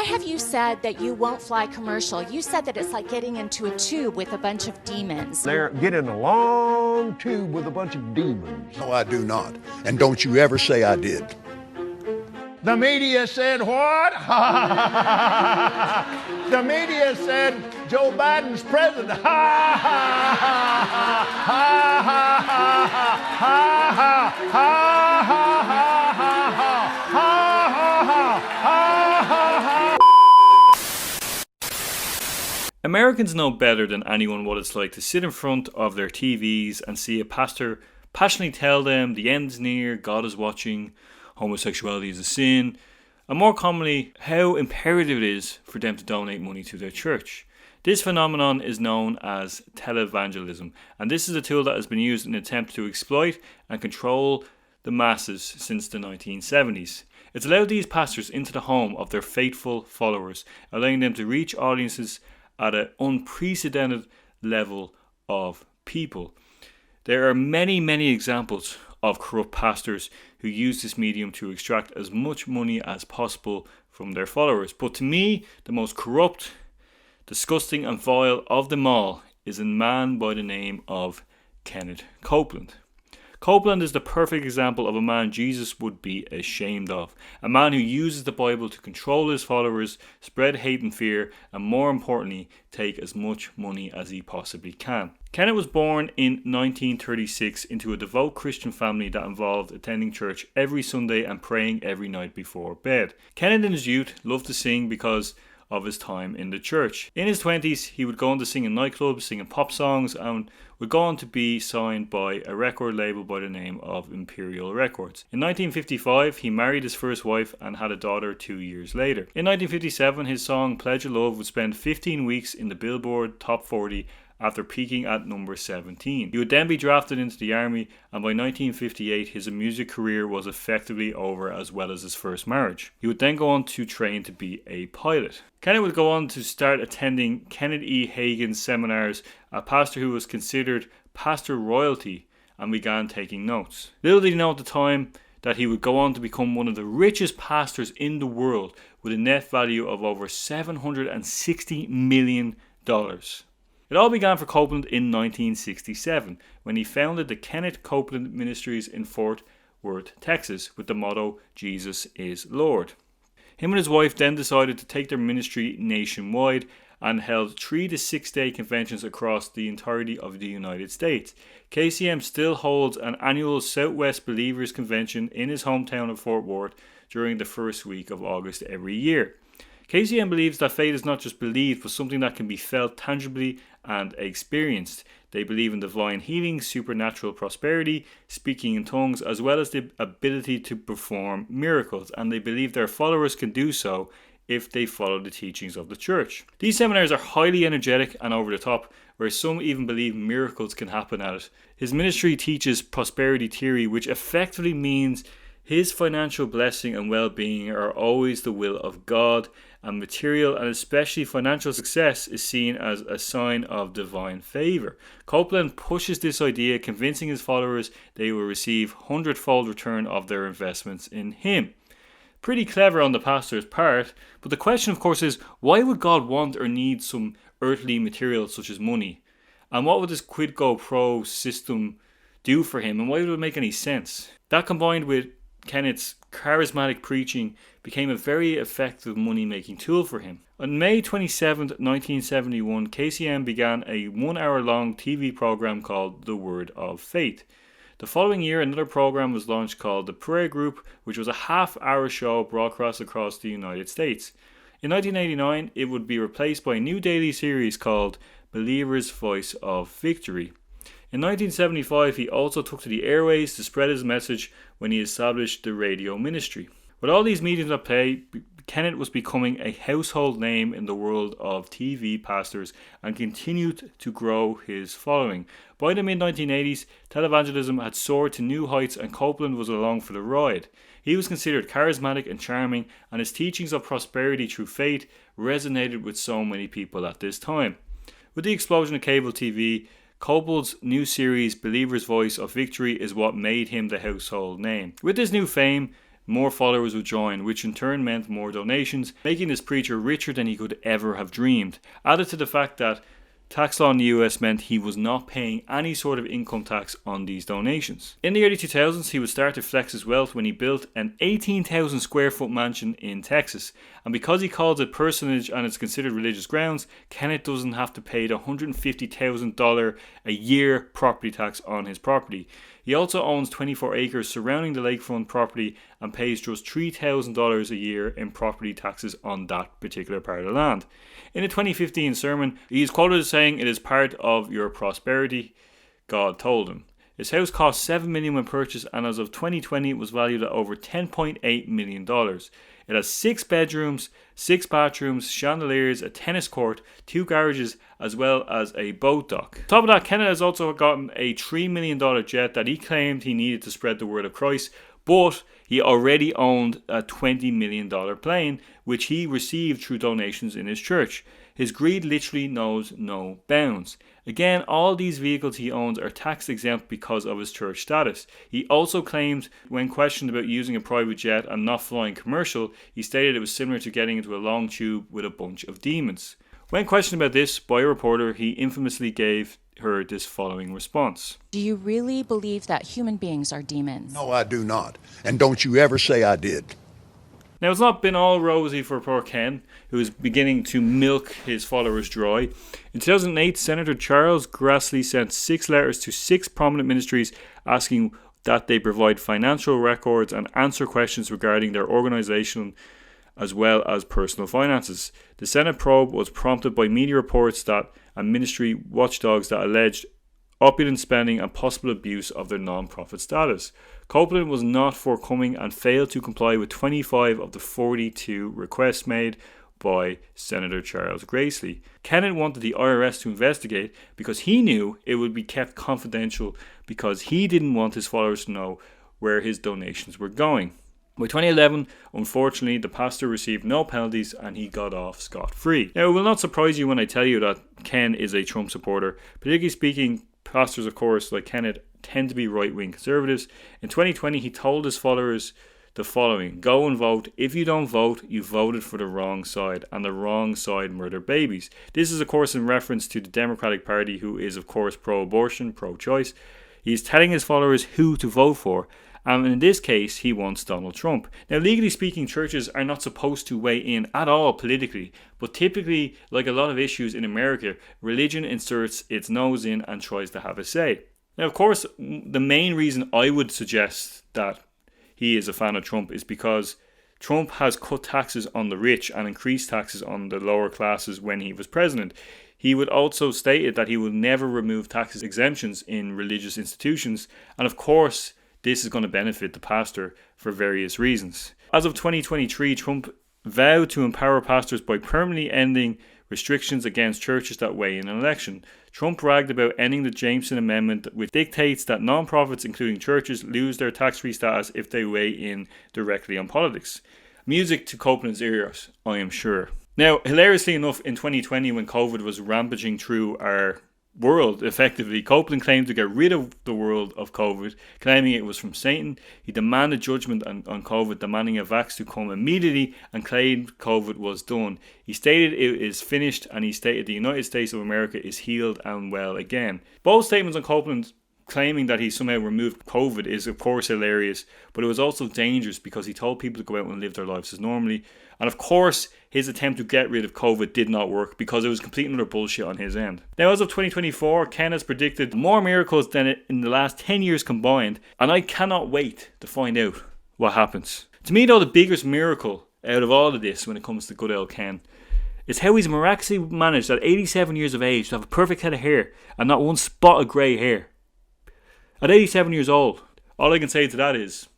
have you said that you won't fly commercial? You said that it's like getting into a tube with a bunch of demons. They're getting a long tube with a bunch of demons. No, I do not. And don't you ever say I did. The media said what? The media said Joe Biden's president. Americans know better than anyone what it's like to sit in front of their TVs and see a pastor passionately tell them the end is near, God is watching, homosexuality is a sin, and more commonly, how imperative it is for them to donate money to their church. This phenomenon is known as televangelism, and this is a tool that has been used in an attempt to exploit and control the masses since the 1970s. It's allowed these pastors into the home of their faithful followers, allowing them to reach audiences at an unprecedented level of people. There are many, many examples of corrupt pastors who use this medium to extract as much money as possible from their followers. But to me, the most corrupt, disgusting and vile of them all is a man by the name of Kenneth Copeland. Copeland is the perfect example of a man Jesus would be ashamed of. A man who uses the Bible to control his followers, spread hate and fear, and more importantly, take as much money as he possibly can. Kenneth was born in 1936 into a devout Christian family that involved attending church every Sunday and praying every night before bed. Kenneth in his youth loved to sing because of his time in the church. In his 20s, he would go on to sing in nightclubs, singing pop songs, and would go on to be signed by a record label by the name of Imperial Records. In 1955, he married his first wife and had a daughter 2 years later. In 1957, his song Pledge of Love would spend 15 weeks in the Billboard Top 40 after peaking at number 17. He would then be drafted into the army, and by 1958 his music career was effectively over, as well as his first marriage. He would then go on to train to be a pilot. Kenneth would go on to start attending Kenneth E. Hagin seminars, a pastor who was considered pastor royalty, and began taking notes. Little did he know at the time that he would go on to become one of the richest pastors in the world, with a net value of over $760 million. It all began for Copeland in 1967 when he founded the Kenneth Copeland Ministries in Fort Worth, Texas, with the motto, Jesus is Lord. Him and his wife then decided to take their ministry nationwide and held 3 to 6 day conventions across the entirety of the United States. KCM still holds an annual Southwest Believers Convention in his hometown of Fort Worth during the first week of August every year. KCM believes that faith is not just believed, but something that can be felt tangibly and experienced. They believe in divine healing, supernatural prosperity, speaking in tongues, as well as the ability to perform miracles, and they believe their followers can do so if they follow the teachings of the church. These seminars are highly energetic and over the top, where some even believe miracles can happen at it. His ministry teaches prosperity theory, which effectively means his financial blessing and well-being are always the will of God, and material and especially financial success is seen as a sign of divine favour. Copeland pushes this idea, convincing his followers they will receive 100-fold return of their investments in him. Pretty clever on the pastor's part, but the question of course is, why would God want or need some earthly material such as money? And what would this quid pro quo system do for him, and why would it make any sense? That, combined with Kenneth's charismatic preaching, became a very effective money-making tool for him. On May 27, 1971, KCM began a 1-hour-long TV program called The Word of Faith. The following year, another program was launched called The Prayer Group, which was a half-hour show broadcast across the United States. In 1989, it would be replaced by a new daily series called Believer's Voice of Victory. In 1975, he also took to the airways to spread his message when he established the radio ministry. With all these mediums at play, Kenneth was becoming a household name in the world of TV pastors and continued to grow his following. By the mid-1980s, televangelism had soared to new heights and Copeland was along for the ride. He was considered charismatic and charming, and his teachings of prosperity through faith resonated with so many people at this time. With the explosion of cable TV, Copeland's new series, Believer's Voice of Victory, is what made him the household name. With this new fame, more followers would join, which in turn meant more donations, making this preacher richer than he could ever have dreamed. Added to the fact that tax law in the US meant he was not paying any sort of income tax on these donations. In the early 2000s, he would start to flex his wealth when he built an 18,000 square foot mansion in Texas. And because he calls it personage and it's considered religious grounds, Kenneth doesn't have to pay the $150,000 a year property tax on his property. He also owns 24 acres surrounding the lakefront property and pays just $3,000 a year in property taxes on that particular part of the land. In a 2015 sermon, he is quoted as saying, "It is part of your prosperity," God told him. His house cost $7 million when purchased, and as of 2020 it was valued at over $10.8 million. It has 6 bedrooms, 6 bathrooms, chandeliers, a tennis court, 2 garages, as well as a boat dock. On top of that, Kenneth has also gotten a $3 million jet that he claimed he needed to spread the word of Christ, but he already owned a $20 million plane, which he received through donations in his church. His greed literally knows no bounds. Again, all these vehicles he owns are tax exempt because of his church status. He also claims, when questioned about using a private jet and not flying commercial, he stated it was similar to getting into a long tube with a bunch of demons. When questioned about this by a reporter, he infamously gave her this following response. Do you really believe that human beings are demons? No, I do not. And don't you ever say I did. Now, it's not been all rosy for poor Ken, who is beginning to milk his followers dry. In 2008, Senator Charles Grassley sent 6 letters to 6 prominent ministries asking that they provide financial records and answer questions regarding their organization as well as personal finances. The Senate probe was prompted by media reports and ministry watchdogs that alleged opulent spending and possible abuse of their non-profit status. Copeland was not forthcoming and failed to comply with 25 of the 42 requests made by Senator Charles Grassley. Kenneth wanted the IRS to investigate because he knew it would be kept confidential because he didn't want his followers to know where his donations were going. By 2011, unfortunately, the pastor received no penalties and he got off scot-free. Now, it will not surprise you when I tell you that Ken is a Trump supporter. Particularly speaking, pastors, of course, like Kenneth, tend to be right-wing conservatives. In 2020, he told his followers the following: "Go and vote. If you don't vote, you voted for the wrong side, and the wrong side murder babies." This is, of course, in reference to the Democratic Party, who is, of course, pro-abortion, pro-choice. He is telling his followers who to vote for. And in this case, he wants Donald Trump. Now, legally speaking, churches are not supposed to weigh in at all politically, but typically, like a lot of issues in America, religion inserts its nose in and tries to have a say. Now, of course, the main reason I would suggest that he is a fan of Trump is because Trump has cut taxes on the rich and increased taxes on the lower classes when he was president. He would also stated that he would never remove tax exemptions in religious institutions, and of course, this is going to benefit the pastor for various reasons. As of 2023, Trump vowed to empower pastors by permanently ending restrictions against churches that weigh in an election. Trump bragged about ending the Jameson Amendment, which dictates that non-profits, including churches, lose their tax-free status if they weigh in directly on politics. Music to Copeland's ears, I am sure. Now, hilariously enough, in 2020, when COVID was rampaging through our world, effectively, Copeland claimed to get rid of the world of COVID, claiming it was from Satan. He demanded judgment on COVID, demanding a vax to come immediately, and claimed COVID was done. He stated it is finished, and he stated the United States of America is healed and well again. Both statements on Copeland claiming that he somehow removed COVID is of course hilarious, but it was also dangerous because he told people to go out and live their lives as normally. And of course, his attempt to get rid of COVID did not work because it was complete and utter bullshit on his end. Now, as of 2024, Ken has predicted more miracles than in the last 10 years combined, and I cannot wait to find out what happens. To me, though, the biggest miracle out of all of this when it comes to good old Ken is how he's miraculously managed at 87 years of age to have a perfect head of hair and not one spot of grey hair. At 87 years old, all I can say to that is,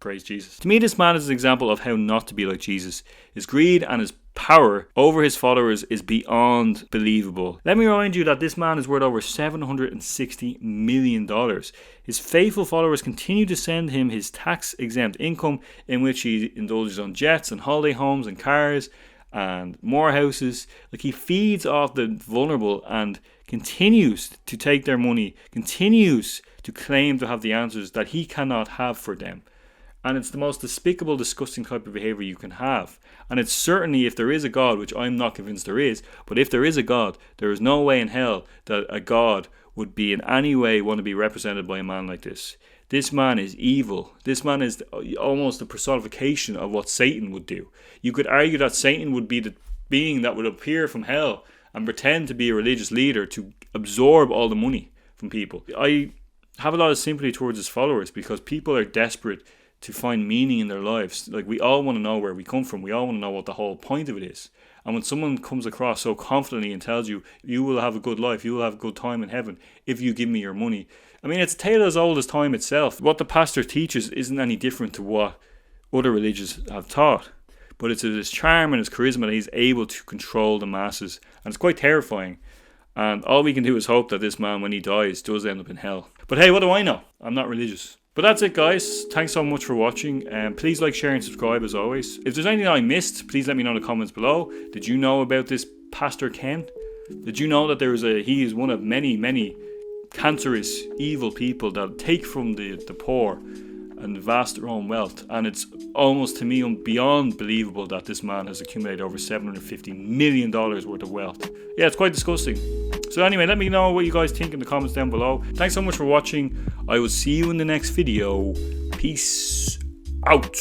praise Jesus. To me, this man is an example of how not to be like Jesus. His greed and his power over his followers is beyond believable. Let me remind you that this man is worth over $760 million. His faithful followers continue to send him his tax-exempt income, in which he indulges on jets and holiday homes and cars and more houses. Like, he feeds off the vulnerable and continues to take their money, continues to claim to have the answers that he cannot have for them. And it's the most despicable, disgusting type of behaviour you can have. And it's certainly, if there is a God, which I'm not convinced there is, but if there is a God, there is no way in hell that a God would be in any way want to be represented by a man like this. This man is evil. This man is almost the personification of what Satan would do. You could argue that Satan would be the being that would appear from hell and pretend to be a religious leader to absorb all the money from people. I have a lot of sympathy towards his followers because people are desperate to find meaning in their lives. Like, we all want to know where we come from. We all want to know what the whole point of it is. And when someone comes across so confidently and tells you, you will have a good life, you will have a good time in heaven if you give me your money. I mean, it's a tale as old as time itself. What the pastor teaches isn't any different to what other religions have taught. But it's his charm and his charisma that he's able to control the masses. And it's quite terrifying. And all we can do is hope that this man, when he dies, does end up in hell. But hey, what do I know? I'm not religious. But that's it, guys. Thanks so much for watching. Please like, share and subscribe as always. If there's anything I missed, please let me know in the comments below. Did you know about this Pastor Ken? Did you know that he is one of many, many cancerous, evil people that take from the poor and vast their own wealth? And it's almost, to me, beyond believable that this man has accumulated over $750 million worth of wealth. Yeah, it's quite disgusting. So anyway, let me know what you guys think in the comments down below. Thanks so much for watching. I will see you in the next video. Peace out.